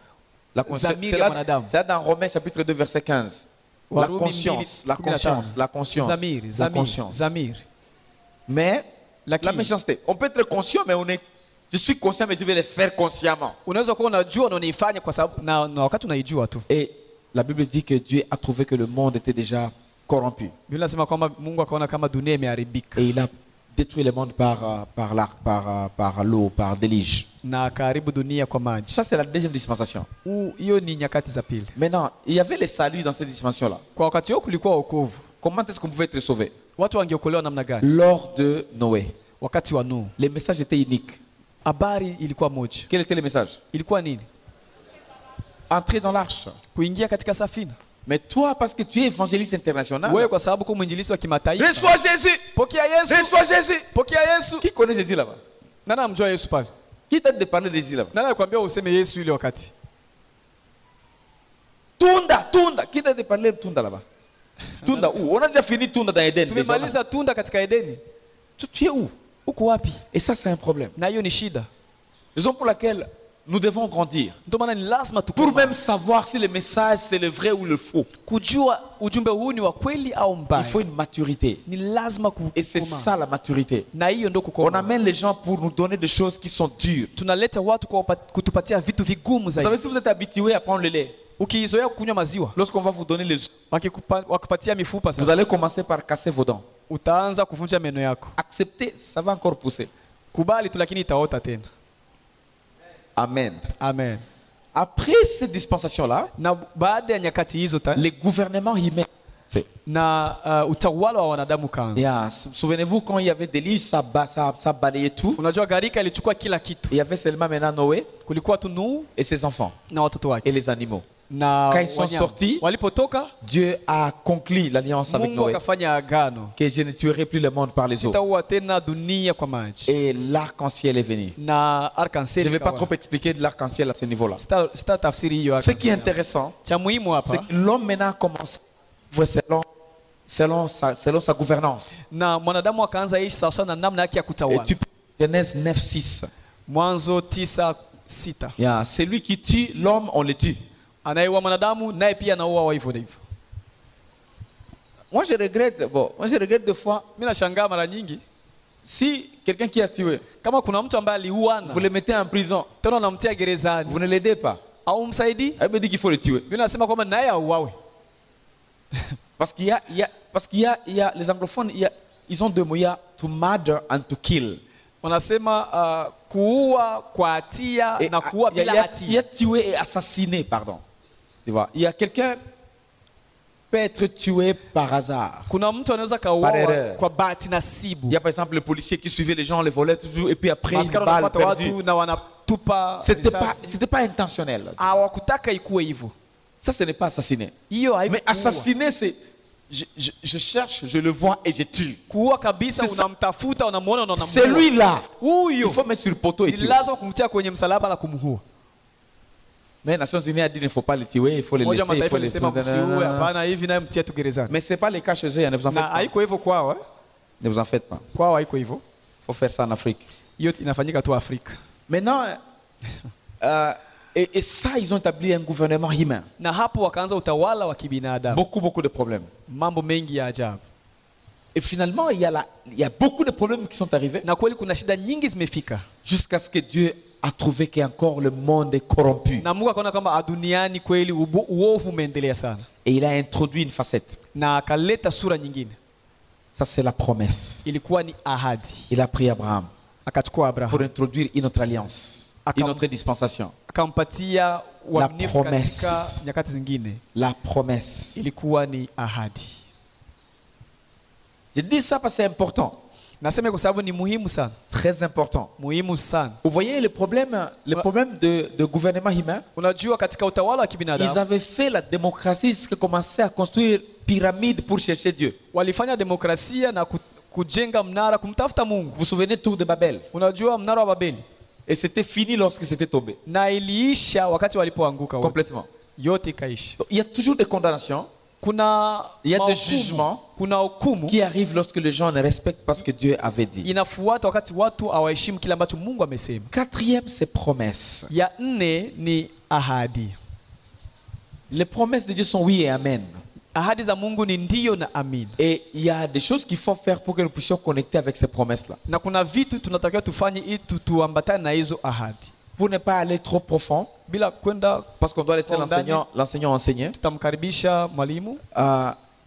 [SPEAKER 1] La conscience.
[SPEAKER 2] zamiri
[SPEAKER 1] C'est
[SPEAKER 2] ya
[SPEAKER 1] là,
[SPEAKER 2] mwanadamu.
[SPEAKER 1] c'est là dans Romains chapitre 2 verset 15. La
[SPEAKER 2] Warumi
[SPEAKER 1] conscience,
[SPEAKER 2] 2:15.
[SPEAKER 1] la conscience, la conscience,
[SPEAKER 2] Zamiri,
[SPEAKER 1] la
[SPEAKER 2] zamiri,
[SPEAKER 1] conscience.
[SPEAKER 2] zamiri.
[SPEAKER 1] Mais la
[SPEAKER 2] Lakini
[SPEAKER 1] méchanceté, on peut être conscient, mais je suis conscient, mais je vais le faire consciemment.
[SPEAKER 2] unaweza kuwa unajua na unaifanya kwa sababu na wakati unaijua tu.
[SPEAKER 1] Et la Bible dit que Dieu a trouvé que le monde était déjà corrompu.
[SPEAKER 2] Biblia inasema kwamba Mungu akaona kama dunia imeharibika
[SPEAKER 1] Et il a détruit le monde par l'eau, par déluge.
[SPEAKER 2] na akaharibu dunia kwa maji.
[SPEAKER 1] Ça, c'est la deuxième dispensation.
[SPEAKER 2] Hiyo ni nyakati za pili.
[SPEAKER 1] Maintenant, il y avait le salut dans cette dimension-là.
[SPEAKER 2] Kwa wakati huo kulikuwa wokovu.
[SPEAKER 1] Comment est-ce qu'on pouvait être sauvé?
[SPEAKER 2] Watu wangeokolewa namna gani?
[SPEAKER 1] Lors de Noé,
[SPEAKER 2] Wakati wa Nuhu
[SPEAKER 1] les messages étaient uniques.
[SPEAKER 2] habari ilikuwa moja.
[SPEAKER 1] Quel était le message?
[SPEAKER 2] Ilikuwa nini?
[SPEAKER 1] Entrer dans l'arche.
[SPEAKER 2] Kuingia katika safina.
[SPEAKER 1] Mais toi, parce que tu es évangéliste international,
[SPEAKER 2] Wewe kwa sababu kwa mwinjilisti wa kimataifa.
[SPEAKER 1] reçois Jésus.
[SPEAKER 2] Pokea Yesu.
[SPEAKER 1] Reçois Jésus.
[SPEAKER 2] Pokea Yesu.
[SPEAKER 1] Qui connaît Jésus là-bas?
[SPEAKER 2] Nani amjua Yesu pale?
[SPEAKER 1] Qui t'a dit de parler de Jésus là-bas?
[SPEAKER 2] Nani alikwambia useme Yesu ile wakati?
[SPEAKER 1] Tunda. Qui t'a dit de parler de Tunda là-bas? Tunda où? On a déjà fini Tunda dans Eden. déjà.
[SPEAKER 2] Tumemaliza tunda katika Edeni.
[SPEAKER 1] Tu es où?
[SPEAKER 2] Uko wapi?
[SPEAKER 1] Et ça, c'est un problème.
[SPEAKER 2] Na hiyo ni shida.
[SPEAKER 1] Raison pour laquelle nous devons grandir.
[SPEAKER 2] Ndio maana ni lazima
[SPEAKER 1] Pour
[SPEAKER 2] tukue
[SPEAKER 1] même savoir si le message c'est le vrai ou le faux.
[SPEAKER 2] kujua ujumbe huu ni wa kweli au
[SPEAKER 1] Il
[SPEAKER 2] mbaya.
[SPEAKER 1] faut une maturité.
[SPEAKER 2] Ni lazima
[SPEAKER 1] Et c'est
[SPEAKER 2] kukoma.
[SPEAKER 1] ça la maturité.
[SPEAKER 2] Na hiyo ndio
[SPEAKER 1] On
[SPEAKER 2] kukoma.
[SPEAKER 1] amène les gens pour nous donner des choses qui sont dures.
[SPEAKER 2] Tunaleta watu kutupatia vitu vigumu
[SPEAKER 1] Vous
[SPEAKER 2] zaidi.
[SPEAKER 1] savez, si vous êtes habitué à prendre le lait,
[SPEAKER 2] Ukizoea kunywa maziwa,
[SPEAKER 1] lorsqu'on va vous donner les os,
[SPEAKER 2] wakupatia mifupa
[SPEAKER 1] vous
[SPEAKER 2] sasa,
[SPEAKER 1] allez commencer par casser vos dents.
[SPEAKER 2] utaanza kuvunja meno yako.
[SPEAKER 1] Acceptez, ça va encore pousser.
[SPEAKER 2] Kubali tu, lakini itaota tena.
[SPEAKER 1] Amen.
[SPEAKER 2] Amen.
[SPEAKER 1] Après cette dispensation-là,
[SPEAKER 2] Na baada ya nyakati hizo
[SPEAKER 1] les gouvernements humains.
[SPEAKER 2] na utawala wa wanadamu kaanza.
[SPEAKER 1] Yeah, souvenez-vous quand il y avait des lits, ça balayait tout.
[SPEAKER 2] Unajua gharika ilichukua kila kitu.
[SPEAKER 1] Il y avait seulement maintenant Noé
[SPEAKER 2] Kulikuwa tu Nuhu
[SPEAKER 1] et ses enfants
[SPEAKER 2] na watoto wake
[SPEAKER 1] et les animaux.
[SPEAKER 2] na
[SPEAKER 1] Quand ils sont
[SPEAKER 2] wanyama.
[SPEAKER 1] sortis,
[SPEAKER 2] Walipotoka,
[SPEAKER 1] Dieu a conclu l'alliance avec
[SPEAKER 2] Mungu
[SPEAKER 1] Noé
[SPEAKER 2] akafanya agano,
[SPEAKER 1] que je ne tuerai plus le monde par les eaux.
[SPEAKER 2] sitaua tena dunia kwa maji.
[SPEAKER 1] Et l'arc-en-ciel est venu.
[SPEAKER 2] Na
[SPEAKER 1] Je
[SPEAKER 2] arc-en-ciel
[SPEAKER 1] ne vais pas
[SPEAKER 2] ikawa.
[SPEAKER 1] trop expliquer de l'arc-en-ciel à ce niveau-là.
[SPEAKER 2] Sita tafsiri hiyo
[SPEAKER 1] Ce qui est
[SPEAKER 2] arc-en-ciel.
[SPEAKER 1] intéressant,
[SPEAKER 2] Cha muhimu
[SPEAKER 1] c'est
[SPEAKER 2] hapa,
[SPEAKER 1] que l'homme maintenant commence à vivre selon sa gouvernance.
[SPEAKER 2] na mwanadamu akaanza ishi sawasawa na namna yake ya
[SPEAKER 1] Et
[SPEAKER 2] kutawala.
[SPEAKER 1] tu peux Genèse 9, 6.
[SPEAKER 2] Mwanzo 9:6.
[SPEAKER 1] Yeah, celui qui tue l'homme, on le tue.
[SPEAKER 2] Anayeua mwanadamu naye pia anaua hivyo hivyo.
[SPEAKER 1] Moi je regrette des fois,
[SPEAKER 2] Mimi nashangaa mara nyingi
[SPEAKER 1] si quelqu'un qui a tué,
[SPEAKER 2] kama kuna mtu ambaye aliuana
[SPEAKER 1] vous le mettez en prison,
[SPEAKER 2] tena unamtia gerezani
[SPEAKER 1] vous ne l'aidez pas.
[SPEAKER 2] au msaidii,
[SPEAKER 1] Elle me dit qu'il faut le tuer.
[SPEAKER 2] Biblia inasema kwamba naye auawe.
[SPEAKER 1] Parce qu'il y a les anglophones, ils ont deux mots, il y a to murder and to kill.
[SPEAKER 2] Wanasema kuua kwa hatia
[SPEAKER 1] Et
[SPEAKER 2] na kuua
[SPEAKER 1] il y
[SPEAKER 2] bila
[SPEAKER 1] a
[SPEAKER 2] hatia.
[SPEAKER 1] tué et assassiné, pardon. Tu vois, il y a quelqu'un peut être tué par hasard.
[SPEAKER 2] Kuna mtu anaweza
[SPEAKER 1] Par
[SPEAKER 2] kauawa
[SPEAKER 1] erreur.
[SPEAKER 2] kwa bahati
[SPEAKER 1] Il
[SPEAKER 2] nasibu.
[SPEAKER 1] y a par exemple le policier qui suivait les gens, les volait, tout, et puis après une
[SPEAKER 2] Maskari
[SPEAKER 1] balle
[SPEAKER 2] wanafuata
[SPEAKER 1] perdue.
[SPEAKER 2] watu na wanatupa risasi.
[SPEAKER 1] C'était pas intentionnel.
[SPEAKER 2] Hawakutaka ikuwe hivyo.
[SPEAKER 1] Ça, ce n'est pas assassiner.
[SPEAKER 2] Hiyo
[SPEAKER 1] Mais
[SPEAKER 2] haikuwa.
[SPEAKER 1] assassiner, c'est je cherche, je le vois et je tue.
[SPEAKER 2] Kuua kabisa,
[SPEAKER 1] C'est ça.
[SPEAKER 2] unamtafuta, unamuona, unamuua.
[SPEAKER 1] Celui-là, il
[SPEAKER 2] Huyo
[SPEAKER 1] faut mettre sur le poteau et
[SPEAKER 2] ni
[SPEAKER 1] tuer.
[SPEAKER 2] lazima kumtia kwenye msalaba na kumhua.
[SPEAKER 1] Mais les Nations Unies a dit qu'il ne faut pas le tuer, il faut le
[SPEAKER 2] Moja
[SPEAKER 1] laisser, il
[SPEAKER 2] mataifa
[SPEAKER 1] faut le
[SPEAKER 2] ilisema msiue, hapana, hivi naye mtie tu gerezani.
[SPEAKER 1] Mais ce n'est pas le cas chez eux, ne vous en faites
[SPEAKER 2] Na
[SPEAKER 1] pas.
[SPEAKER 2] haiko hivyo kwao, eh?
[SPEAKER 1] Ne vous en faites pas.
[SPEAKER 2] Kwao haiko hivyo.
[SPEAKER 1] Il faut faire ça en Afrique.
[SPEAKER 2] Hiyo inafanyika tu Afrika.
[SPEAKER 1] Maintenant, Et ça, ils ont établi un gouvernement humain.
[SPEAKER 2] na hapo wakaanza utawala wa kibinadamu,
[SPEAKER 1] Beaucoup de problèmes.
[SPEAKER 2] mambo mengi ya ajabu,
[SPEAKER 1] Et finalement, il y a beaucoup de problèmes qui sont arrivés
[SPEAKER 2] na kweli kuna shida nyingi zimefika,
[SPEAKER 1] jusqu'à ce que Dieu a trouvé qu'encore le monde est corrompu.
[SPEAKER 2] na Mungu akaona kwamba duniani kweli uovu umeendelea sana,
[SPEAKER 1] Et il a introduit une facette.
[SPEAKER 2] na akaleta sura nyingine.
[SPEAKER 1] Ça, c'est la promesse.
[SPEAKER 2] Ilikuwa ni ahadi.
[SPEAKER 1] Il a pris Abraham
[SPEAKER 2] Akachukua
[SPEAKER 1] pour
[SPEAKER 2] Abraham
[SPEAKER 1] introduire une autre alliance, une autre dispensation.
[SPEAKER 2] akampatia uaminifu
[SPEAKER 1] promesse.
[SPEAKER 2] katika nyakati zingine.
[SPEAKER 1] La promesse.
[SPEAKER 2] Ilikuwa ni ahadi.
[SPEAKER 1] Je dis ça parce que c'est important.
[SPEAKER 2] Nasema kwa sababu ni muhimu sana,
[SPEAKER 1] Très important.
[SPEAKER 2] muhimu sana.
[SPEAKER 1] Vous voyez le problème de gouvernement humain.
[SPEAKER 2] Unajua katika utawala wa
[SPEAKER 1] Ils
[SPEAKER 2] kibinadamu
[SPEAKER 1] avaient fait la démocratie jusqu'à commencer à construire pyramide pour chercher Dieu.
[SPEAKER 2] walifanya demokrasia na kujenga mnara kumtafuta Mungu.
[SPEAKER 1] Vous vous souvenez Tour de Babel?
[SPEAKER 2] Unajua mnara wa Babeli,
[SPEAKER 1] Et c'était fini lorsque c'était tombé.
[SPEAKER 2] na iliisha wakati walipoanguka wote.
[SPEAKER 1] Complètement.
[SPEAKER 2] Yote ikaisha.
[SPEAKER 1] Donc, il y a toujours des condamnations
[SPEAKER 2] Kuna
[SPEAKER 1] Il y a des
[SPEAKER 2] mahukumu,
[SPEAKER 1] jugements
[SPEAKER 2] kuna hukumu
[SPEAKER 1] qui arrivent lorsque les gens ne respectent pas ce que Dieu avait dit.
[SPEAKER 2] inafuata wakati watu hawaheshimu kile ambacho Mungu amesema.
[SPEAKER 1] Quatrième, c'est promesses.
[SPEAKER 2] Ya nne ni ahadi.
[SPEAKER 1] Les promesses de Dieu sont oui et amen.
[SPEAKER 2] Ahadi za Mungu ni ndio na amin.
[SPEAKER 1] Et il y a des choses qu'il faut faire pour que nous puissions connecter avec ces promesses-là.
[SPEAKER 2] Na kuna vitu tunatakiwa tufanye ili tuambatane na hizo ahadi.
[SPEAKER 1] Pour ne pas aller trop profond,
[SPEAKER 2] Bila kwenda
[SPEAKER 1] parce qu'on doit laisser l'enseignant enseigner.
[SPEAKER 2] tutamkaribisha mwalimu.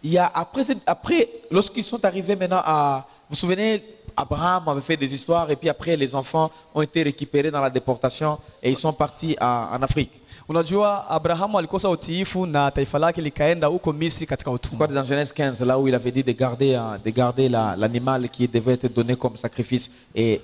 [SPEAKER 1] Il y a après lorsqu'ils sont arrivés maintenant à... Vous vous souvenez, Abraham avait fait des histoires et puis après les enfants ont été récupérés dans la déportation et ils sont partis en Afrique.
[SPEAKER 2] Unajua Abrahamu alikosa utiifu na taifa lake likaenda huko Misri katika utumwa.
[SPEAKER 1] Dans Genèse 15, là où il avait dit de garder l'animal qui devait être donné comme sacrifice et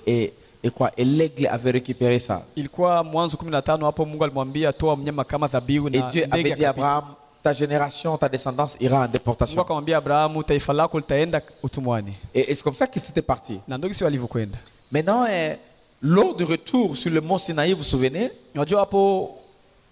[SPEAKER 1] l'aigle avait récupéré ça.
[SPEAKER 2] Ilikuwa Mwanzo 15 hapo Mungu alimwambia toa mnyama kama dhabihu
[SPEAKER 1] Et
[SPEAKER 2] na
[SPEAKER 1] Dieu avait dit à Abraham, ta génération, ta descendance ira en
[SPEAKER 2] Mungu
[SPEAKER 1] déportation.
[SPEAKER 2] akamwambia Abrahamu taifa lako litaenda utumwani.
[SPEAKER 1] Et c'est comme ça que c'était parti.
[SPEAKER 2] Na ndio kisi walivyokwenda.
[SPEAKER 1] Maintenant, lors du retour sur le mont Sinaï, vous vous souvenez,
[SPEAKER 2] Unajua hapo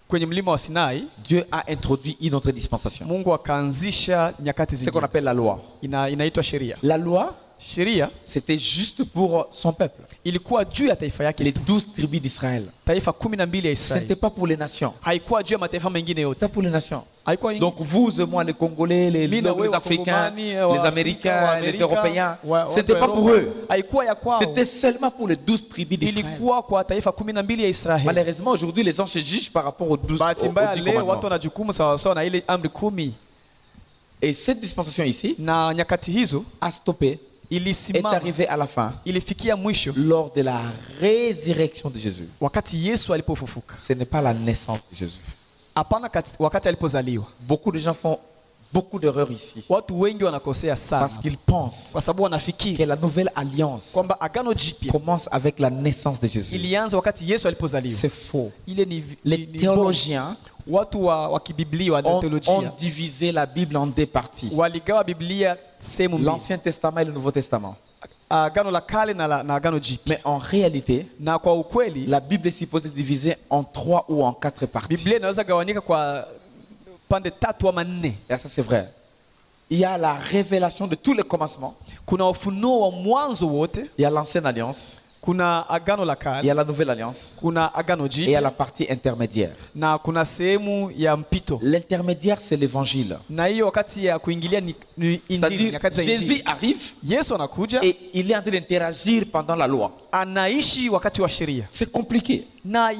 [SPEAKER 2] kwenye mlima wa Sinai
[SPEAKER 1] Dieu a introduit une autre dispensation.
[SPEAKER 2] Mungu akaanzisha nyakati
[SPEAKER 1] C'est ce qu'on
[SPEAKER 2] zingine.
[SPEAKER 1] appelle la loi.
[SPEAKER 2] Inaitwa sheria.
[SPEAKER 1] La loi,
[SPEAKER 2] Sheria
[SPEAKER 1] c'était juste pour son peuple.
[SPEAKER 2] ilikuwa juu ya taifa yake
[SPEAKER 1] Les
[SPEAKER 2] tu.
[SPEAKER 1] 12 tribus d'Israël.
[SPEAKER 2] Taifa 12 ya
[SPEAKER 1] Ce
[SPEAKER 2] Israeli.
[SPEAKER 1] n'était pas pour les nations.
[SPEAKER 2] Haikuwa juu ya mataifa mengine yote.
[SPEAKER 1] C'était pour les nations.
[SPEAKER 2] Haikuwa ingi-
[SPEAKER 1] Donc vous et moi, les Congolais, les
[SPEAKER 2] Mimi na wewe
[SPEAKER 1] Africains,
[SPEAKER 2] Wakongomani,
[SPEAKER 1] les
[SPEAKER 2] Waafrika,
[SPEAKER 1] Américains, les
[SPEAKER 2] Waamerika,
[SPEAKER 1] Européens,
[SPEAKER 2] wa-
[SPEAKER 1] ce n'était pas
[SPEAKER 2] wa-
[SPEAKER 1] pour eux.
[SPEAKER 2] Haikuwa ya kwao.
[SPEAKER 1] C'était seulement pour les 12 tribus d'Israël.
[SPEAKER 2] Ilikuwa kwa taifa 12 ya Israeli.
[SPEAKER 1] Malheureusement, aujourd'hui, les gens se jugent par rapport aux 12
[SPEAKER 2] Bahati mbaya
[SPEAKER 1] aux 10
[SPEAKER 2] leo watu
[SPEAKER 1] commandements.
[SPEAKER 2] wana jukumu sawa sawa na ile amri 10,
[SPEAKER 1] Et cette dispensation ici
[SPEAKER 2] na nyakati hizo
[SPEAKER 1] a stoppé, est
[SPEAKER 2] ilisimama,
[SPEAKER 1] arrivée à la fin
[SPEAKER 2] ilifikia mwisho
[SPEAKER 1] lors de la résurrection de Jésus.
[SPEAKER 2] wakati Yesu alipofufuka.
[SPEAKER 1] Ce n'est pas la naissance de Jésus.
[SPEAKER 2] Hapana, wakati alipozaliwa.
[SPEAKER 1] Beaucoup de gens font beaucoup d'erreurs ici
[SPEAKER 2] Watu wengi wanakosea sana
[SPEAKER 1] parce qu'ils pensent
[SPEAKER 2] kwa sababu
[SPEAKER 1] que
[SPEAKER 2] wanafikiri
[SPEAKER 1] la nouvelle alliance
[SPEAKER 2] kwamba agano jipya
[SPEAKER 1] commence avec la naissance de Jésus.
[SPEAKER 2] ilianza wakati Yesu alipozaliwa.
[SPEAKER 1] C'est faux.
[SPEAKER 2] Ile ni
[SPEAKER 1] Les
[SPEAKER 2] ni
[SPEAKER 1] théologiens
[SPEAKER 2] watu wa kibiblia wa
[SPEAKER 1] ont
[SPEAKER 2] teolojia
[SPEAKER 1] divisé la Bible en deux parties.
[SPEAKER 2] waligawa Biblia sehemu mbili,
[SPEAKER 1] L'Ancien Testament et le Nouveau Testament.
[SPEAKER 2] agano la kale na agano jipya.
[SPEAKER 1] Mais en réalité,
[SPEAKER 2] Na kwa ukweli
[SPEAKER 1] la Bible est supposée diviser en 3 ou en 4 parties.
[SPEAKER 2] Biblia inaweza gawanyika kwa pande 3 ama 4.
[SPEAKER 1] Et ça, c'est vrai. Il y a la révélation de tous les commencements.
[SPEAKER 2] Kuna ufunuo wa mwanzo wote,
[SPEAKER 1] Il y a l'Ancienne Alliance.
[SPEAKER 2] kuna agano la
[SPEAKER 1] Il y
[SPEAKER 2] kale,
[SPEAKER 1] a la Nouvelle Alliance.
[SPEAKER 2] kuna agano
[SPEAKER 1] Et il y a
[SPEAKER 2] jipya,
[SPEAKER 1] la partie intermédiaire.
[SPEAKER 2] na kuna sehemu ya mpito.
[SPEAKER 1] L'intermédiaire, c'est l'évangile.
[SPEAKER 2] Na hiyo wakati ya kuingilia ni injili,
[SPEAKER 1] C'est-à-dire,
[SPEAKER 2] nyakati za
[SPEAKER 1] Jésus
[SPEAKER 2] injili.
[SPEAKER 1] arrive
[SPEAKER 2] Yesu anakuja,
[SPEAKER 1] et il est en train d'interagir pendant la loi.
[SPEAKER 2] anaishi wakati wa sheria,
[SPEAKER 1] C'est compliqué.
[SPEAKER 2] na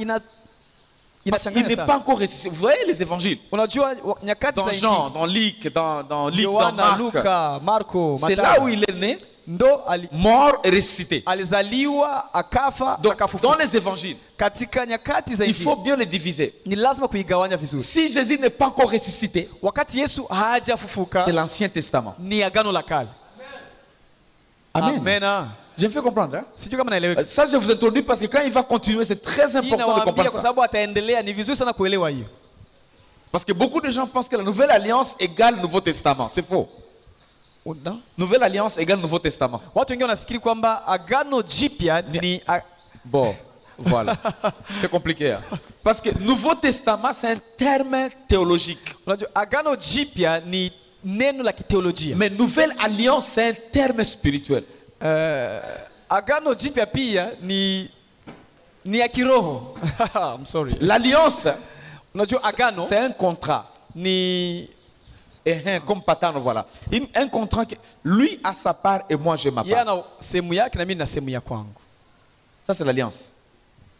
[SPEAKER 1] Parce qu'il
[SPEAKER 2] inachanganya
[SPEAKER 1] n'est
[SPEAKER 2] sana.
[SPEAKER 1] pas encore ressuscité. Vous voyez les évangiles?
[SPEAKER 2] Unajua nyakati
[SPEAKER 1] Dans
[SPEAKER 2] za
[SPEAKER 1] Jean,
[SPEAKER 2] injili,
[SPEAKER 1] dans Luc, dans
[SPEAKER 2] Yohana,
[SPEAKER 1] Marc.
[SPEAKER 2] Luka, Marko,
[SPEAKER 1] C'est là où
[SPEAKER 2] Mathayo,
[SPEAKER 1] il est né,
[SPEAKER 2] ndo
[SPEAKER 1] mort et ressuscité.
[SPEAKER 2] alizaliwa akafa
[SPEAKER 1] Donc,
[SPEAKER 2] akafufuka.
[SPEAKER 1] dans les évangiles,
[SPEAKER 2] Katika nyakati za
[SPEAKER 1] il faut
[SPEAKER 2] injili
[SPEAKER 1] bien les diviser.
[SPEAKER 2] ni lazima kuigawanya vizuri.
[SPEAKER 1] Si Jésus n'est pas encore ressuscité,
[SPEAKER 2] Wakati Yesu
[SPEAKER 1] c'est
[SPEAKER 2] hajafufuka
[SPEAKER 1] l'Ancien Testament.
[SPEAKER 2] ni agano la kale.
[SPEAKER 1] Amen.
[SPEAKER 2] Amen.
[SPEAKER 1] Je me fais comprendre. Hein?
[SPEAKER 2] Sijui kama naeleweka.
[SPEAKER 1] Ça, je vous introduis parce que quand il va continuer, c'est très
[SPEAKER 2] Hii
[SPEAKER 1] important de
[SPEAKER 2] nawaambia
[SPEAKER 1] comprendre
[SPEAKER 2] kwa
[SPEAKER 1] ça.
[SPEAKER 2] sababu ataendelea, ni vizuri sana kuelewa hiyo.
[SPEAKER 1] Parce que beaucoup de gens pensent que la Nouvelle Alliance égale Nouveau Testament. C'est faux.
[SPEAKER 2] Una?
[SPEAKER 1] Nouvelle Alliance égale Nouveau Testament.
[SPEAKER 2] Watu wengine wanafikiri kwamba agano jipya ni
[SPEAKER 1] Bon, voilà. C'est compliqué. Hein? Parce que Nouveau Testament, c'est un terme théologique.
[SPEAKER 2] unajua agano jipya ni neno la kiteolojia.
[SPEAKER 1] Mais Nouvelle Alliance, c'est un terme spirituel.
[SPEAKER 2] Agano jipya pia ni ni ya kiroho. I'm sorry.
[SPEAKER 1] L'alliance,
[SPEAKER 2] Unajua agano
[SPEAKER 1] c'est un contrat.
[SPEAKER 2] ni
[SPEAKER 1] Comme patano, voilà. Un contrat, lui a sa part et moi j'ai ma
[SPEAKER 2] yeye
[SPEAKER 1] part.
[SPEAKER 2] ana sehemu yake na mimi na sehemu ya kwangu.
[SPEAKER 1] Ça c'est l'alliance.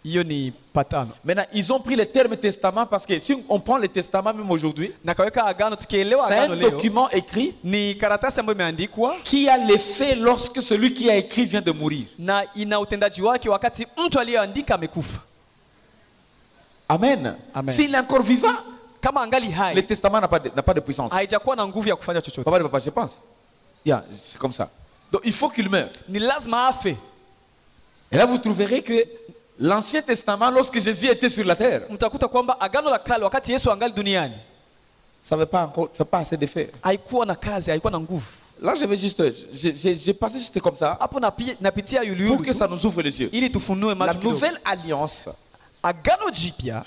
[SPEAKER 2] Hiyo ni patano.
[SPEAKER 1] Maintenant, ils ont pris le terme testament parce que si on prend le testament même aujourd'hui,
[SPEAKER 2] Na kaweka agano, tukielewa
[SPEAKER 1] c'est
[SPEAKER 2] agano
[SPEAKER 1] un
[SPEAKER 2] leo
[SPEAKER 1] document écrit
[SPEAKER 2] ni karatasi ambayo imeandikwa
[SPEAKER 1] qui a l'effet lorsque celui qui a écrit vient de mourir.
[SPEAKER 2] na ina utendaji wake wakati mtu aliyeandika amekufa.
[SPEAKER 1] Amen.
[SPEAKER 2] Amen.
[SPEAKER 1] S'il est encore vivant,
[SPEAKER 2] Kama angali
[SPEAKER 1] le
[SPEAKER 2] hai
[SPEAKER 1] testament n'a pas de puissance.
[SPEAKER 2] haijakuwa na nguvu ya kufanya chochote.
[SPEAKER 1] Papa, je pense. Yeah, c'est comme ça. Donc il faut qu'il meure.
[SPEAKER 2] Ni lazima afe.
[SPEAKER 1] Et là vous trouverez que l'Ancien Testament, lorsque Jésus était sur la terre,
[SPEAKER 2] Mtakuta kwamba agano la kale wakati Yesu angali duniani
[SPEAKER 1] ça n'avait pas encore, ça n'a pas assez d'effet.
[SPEAKER 2] haikuwa na kazi, haikuwa na nguvu.
[SPEAKER 1] Là, je vais juste, j'ai passé juste comme ça
[SPEAKER 2] Hapo napitia
[SPEAKER 1] pour
[SPEAKER 2] yulu
[SPEAKER 1] que ça nous ouvre les yeux.
[SPEAKER 2] ili tufunue
[SPEAKER 1] La
[SPEAKER 2] macho kidogo.
[SPEAKER 1] nouvelle alliance
[SPEAKER 2] Agano jipya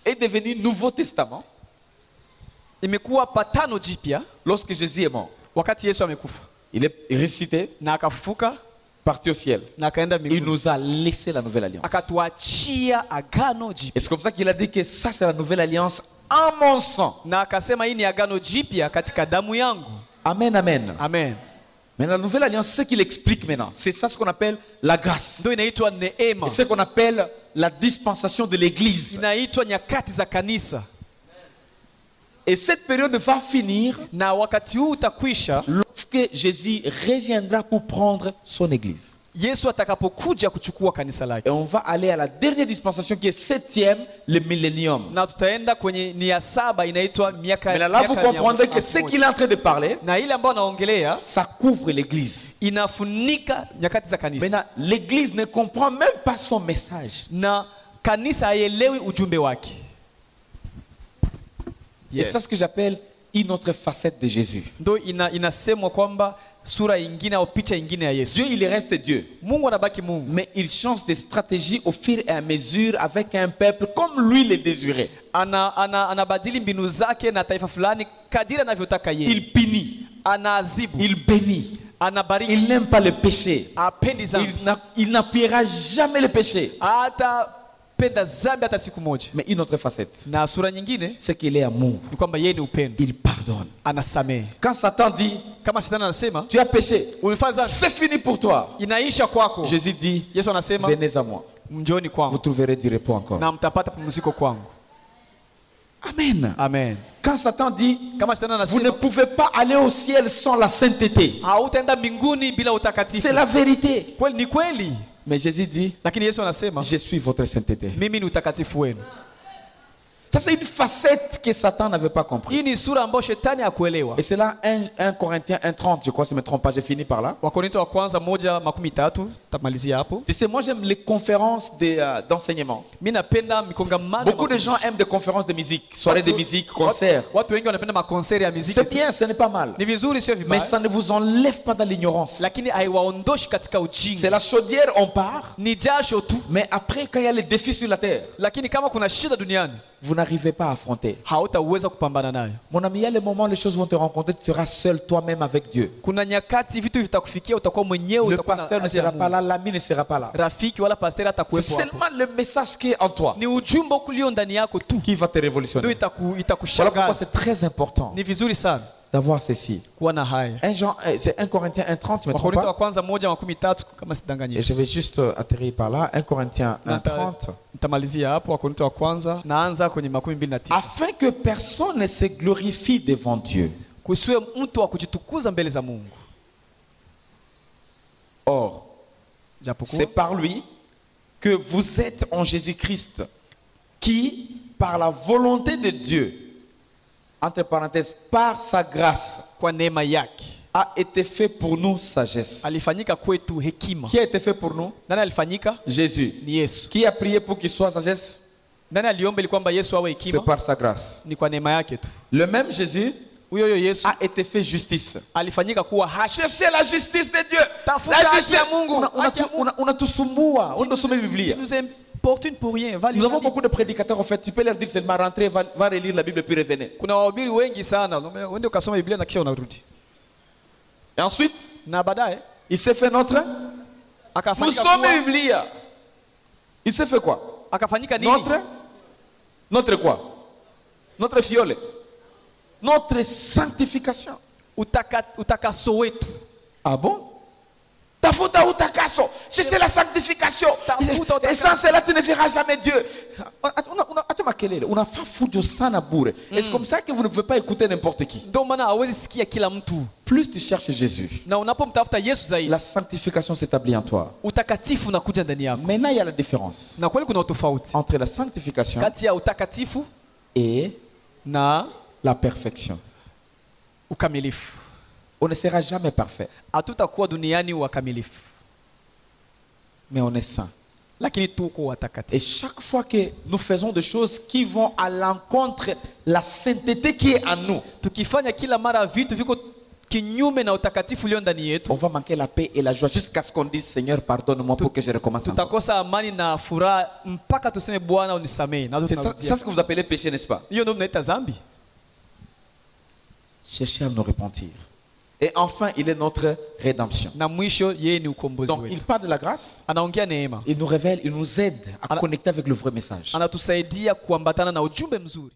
[SPEAKER 1] est devenue Nouveau Testament
[SPEAKER 2] imekuwa patano jipya
[SPEAKER 1] lorsque Jésus est mort.
[SPEAKER 2] wakati Yesu amekufa
[SPEAKER 1] Il est ressuscité,
[SPEAKER 2] na akafufuka
[SPEAKER 1] parti au ciel.
[SPEAKER 2] na akaenda
[SPEAKER 1] Il
[SPEAKER 2] mbinguni,
[SPEAKER 1] nous a laissé la nouvelle alliance.
[SPEAKER 2] akatuachia agano
[SPEAKER 1] Et
[SPEAKER 2] jipya,
[SPEAKER 1] c'est comme ça qu'il a dit que ça c'est la nouvelle alliance en mon sang.
[SPEAKER 2] na akasema hii ni agano jipya katika damu yangu.
[SPEAKER 1] Amen, amen.
[SPEAKER 2] Amen.
[SPEAKER 1] Mais la nouvelle alliance, c'est ce qu'il explique maintenant. C'est ça ce qu'on appelle la grâce.
[SPEAKER 2] Ndio inaitwa neema,
[SPEAKER 1] Et ce qu'on appelle la dispensation de l'église.
[SPEAKER 2] inaitwa nyakati za kanisa,
[SPEAKER 1] Et cette période va finir
[SPEAKER 2] na wakati huu utakwisha
[SPEAKER 1] lorsque Jésus reviendra pour prendre son église.
[SPEAKER 2] Yesu atakapokuja kuchukua kanisa lake,
[SPEAKER 1] Et on va aller à la dernière dispensation qui est septième, le millénium.
[SPEAKER 2] na tutaenda kwenye ni ya saba inaitwa miaka.
[SPEAKER 1] Mais là, vous
[SPEAKER 2] miaka mia
[SPEAKER 1] comprendrez
[SPEAKER 2] moja
[SPEAKER 1] que ce qu'il est en train de parler,
[SPEAKER 2] na ile ambayo anaongelea
[SPEAKER 1] ça couvre l'église.
[SPEAKER 2] inafunika nyakati za kanisa,
[SPEAKER 1] Maintenant, l'église ne comprend même pas son message.
[SPEAKER 2] na kanisa haielewi ujumbe wake.
[SPEAKER 1] Et c'est ce que j'appelle une autre facette de Jésus.
[SPEAKER 2] Ndio inasemwa kwamba sura ingine au picha ingine ya Yesu.
[SPEAKER 1] Dieu, il reste Dieu.
[SPEAKER 2] Mungu anabaki Mungu,
[SPEAKER 1] Mais il change de stratégie au fur et à mesure avec un peuple comme lui le désirait.
[SPEAKER 2] anabadili mbinu zake na taifa fulani kadiri anavyotaka yeye.
[SPEAKER 1] Il punit,
[SPEAKER 2] Anaadhibu,
[SPEAKER 1] il bénit.
[SPEAKER 2] anabariki,
[SPEAKER 1] Il n'aime pas le péché.
[SPEAKER 2] apendi zambi,
[SPEAKER 1] Il n'appuiera jamais le péché.
[SPEAKER 2] hatapenda zambi hata siku moja.
[SPEAKER 1] Mais une autre facette,
[SPEAKER 2] Na sura nyingine
[SPEAKER 1] c'est qu'il est amour.
[SPEAKER 2] ni kwamba yeye ni upendo,
[SPEAKER 1] Il pardonne.
[SPEAKER 2] anasamehe.
[SPEAKER 1] Quand Satan dit,
[SPEAKER 2] Kama shetani anasema
[SPEAKER 1] tu as péché,
[SPEAKER 2] ulifanya zambi,
[SPEAKER 1] c'est fini pour toi.
[SPEAKER 2] inaisha kwako,
[SPEAKER 1] Jésus dit,
[SPEAKER 2] Yesu anasema
[SPEAKER 1] venez à moi.
[SPEAKER 2] njoni
[SPEAKER 1] Vous
[SPEAKER 2] kwangu
[SPEAKER 1] trouverez du repos encore.
[SPEAKER 2] na mtapata pumziko kwangu.
[SPEAKER 1] Amen.
[SPEAKER 2] Amen.
[SPEAKER 1] Quand Satan dit,
[SPEAKER 2] Kama shetani
[SPEAKER 1] vous ne
[SPEAKER 2] anasema
[SPEAKER 1] pouvez pas aller au ciel sans la sainteté.
[SPEAKER 2] hautaenda mbinguni bila utakatifu,
[SPEAKER 1] C'est la vérité.
[SPEAKER 2] kweli ni kweli,
[SPEAKER 1] Mais Jésus dit,
[SPEAKER 2] lakini Yesu anasema
[SPEAKER 1] je suis votre sainteté.
[SPEAKER 2] mimi ni utakatifu wenu.
[SPEAKER 1] Ça, c'est une facette que Satan n'avait pas compris.
[SPEAKER 2] Hii ni sura ambayo shetani hakuelewa.
[SPEAKER 1] Et c'est là 1 Corinthiens 1:30, je crois, si je ne me trompe pas, j'ai fini par là.
[SPEAKER 2] Wakorintho wa kwanza 1:13, tamalizia hapo.
[SPEAKER 1] Tu sais, moi j'aime les conférences d'enseignement.
[SPEAKER 2] Mimi napenda mikongamano.
[SPEAKER 1] Beaucoup de gens aiment des conférences de musique, soirées de musique, concerts.
[SPEAKER 2] Watu wengi wanapenda makonseri ya muziki.
[SPEAKER 1] C'est bien, ce n'est pas mal.
[SPEAKER 2] Ni vizuri, sio
[SPEAKER 1] Mais
[SPEAKER 2] vibaya,
[SPEAKER 1] ça ne vous enlève pas dans l'ignorance.
[SPEAKER 2] lakini haiwaondoshi katika
[SPEAKER 1] C'est
[SPEAKER 2] ujinga.
[SPEAKER 1] la chaudière, on part.
[SPEAKER 2] Ni jasho tu,
[SPEAKER 1] Mais après, quand il y a les défis sur la terre,
[SPEAKER 2] lakini kama kuna shida duniani
[SPEAKER 1] vous n'arrivez pas à affronter.
[SPEAKER 2] hautaweza kupambana nayo.
[SPEAKER 1] Mon ami, il y a les moments où les choses vont te rencontrer, tu seras seul toi-même avec Dieu.
[SPEAKER 2] Kuna nyakati vitu vitakufikia, utakuwa mwenyewe,
[SPEAKER 1] Le
[SPEAKER 2] utakuwa na
[SPEAKER 1] pasteur ne
[SPEAKER 2] haja ya
[SPEAKER 1] sera pas
[SPEAKER 2] Mungu.
[SPEAKER 1] là, l'ami ne sera pas là.
[SPEAKER 2] Rafiki wala pasteri
[SPEAKER 1] C'est
[SPEAKER 2] hatakuwepo hapo.
[SPEAKER 1] seulement le message qui est en toi
[SPEAKER 2] Ni ujumbe ulio ndani yako tu
[SPEAKER 1] qui va te
[SPEAKER 2] ndio
[SPEAKER 1] révolutionner. Voilà pourquoi
[SPEAKER 2] itakushangaza.
[SPEAKER 1] c'est très important
[SPEAKER 2] Ni vizuri sana
[SPEAKER 1] d'avoir ceci.
[SPEAKER 2] kuwa na haya.
[SPEAKER 1] C'est 1 Corinthiens 1:30, je ne me trompe
[SPEAKER 2] Wakorintho wa
[SPEAKER 1] pas.
[SPEAKER 2] kwanza 1:13 kama
[SPEAKER 1] Et
[SPEAKER 2] sidanganyike.
[SPEAKER 1] je vais juste atterrir par là. 1 Corinthiens 1:30.
[SPEAKER 2] Nitamalizia hapo Wakorintho wa kwanza, naanza kwenye 29.
[SPEAKER 1] Afin que personne ne se glorifie devant Dieu.
[SPEAKER 2] Kusiwe mtu wa kujitukuza mbele za Mungu.
[SPEAKER 1] Or,
[SPEAKER 2] Japokuwa
[SPEAKER 1] c'est par lui que vous êtes en Jésus-Christ, qui, par la volonté de Dieu, entre parenthèses, par sa grâce,
[SPEAKER 2] kwa neema yake
[SPEAKER 1] a été fait pour nous sagesse.
[SPEAKER 2] alifanyika kwetu hekima.
[SPEAKER 1] Qui a été fait pour nous?
[SPEAKER 2] Nani alifanyika?
[SPEAKER 1] Jésus.
[SPEAKER 2] Ni Yesu.
[SPEAKER 1] Qui a prié pour qu'il soit sagesse?
[SPEAKER 2] Nani aliomba ili kwamba Yesu awe
[SPEAKER 1] C'est
[SPEAKER 2] hekima?
[SPEAKER 1] par sa grâce.
[SPEAKER 2] Ni kwa neema yake tu.
[SPEAKER 1] Le même Jésus
[SPEAKER 2] Huyo Yesu
[SPEAKER 1] a été fait justice.
[SPEAKER 2] alifanyika kuwa haki.
[SPEAKER 1] Cherchez la justice de Dieu.
[SPEAKER 2] Tafuta
[SPEAKER 1] La
[SPEAKER 2] haki
[SPEAKER 1] justice.
[SPEAKER 2] ya Mungu. Haki ya Mungu.
[SPEAKER 1] Unatusumbua. Unasoma Biblia.
[SPEAKER 2] Nous importune pour rien. Va
[SPEAKER 1] Nous avons
[SPEAKER 2] lire.
[SPEAKER 1] beaucoup de prédicateurs en fait. Tu peux leur dire seulement rentrer, va relire la Bible puis revenez.
[SPEAKER 2] Kuna wahubiri wengi sana. Uende ukasoma Biblia na kisha unarudi.
[SPEAKER 1] Et ensuite,
[SPEAKER 2] Na baadaye
[SPEAKER 1] il s'est fait notre. Nous
[SPEAKER 2] akafanyika
[SPEAKER 1] sommes
[SPEAKER 2] kuwa
[SPEAKER 1] Biblia. Il s'est fait quoi?
[SPEAKER 2] Akafanyika nini?
[SPEAKER 1] Notre quoi? Notre fiole. Notre sanctification.
[SPEAKER 2] Utakaso wetu.
[SPEAKER 1] Ah bon? Tafuta utakaso. C'est la sanctification. Et sans cela, tu ne verras jamais Dieu. On a fait fou de sana bourre. Et c'est comme ça que vous ne pouvez pas écouter n'importe qui. Plus tu cherches Jésus, la sanctification s'établit en toi. Maintenant, il y a la différence entre la sanctification et la perfection. On ne sera jamais parfait. Mais on est saint. Et chaque fois que nous faisons des choses qui vont à l'encontre de la sainteté qui est en nous, on va manquer la paix et la joie jusqu'à ce qu'on dise Seigneur pardonne-moi pour que je recommence encore. C'est ça ce que vous appelez péché, n'est-ce pas? Cherchez à nous repentir. Et enfin, il est notre rédemption. Donc, il parle de la grâce. Il nous révèle, il nous aide à connecter avec le vrai message.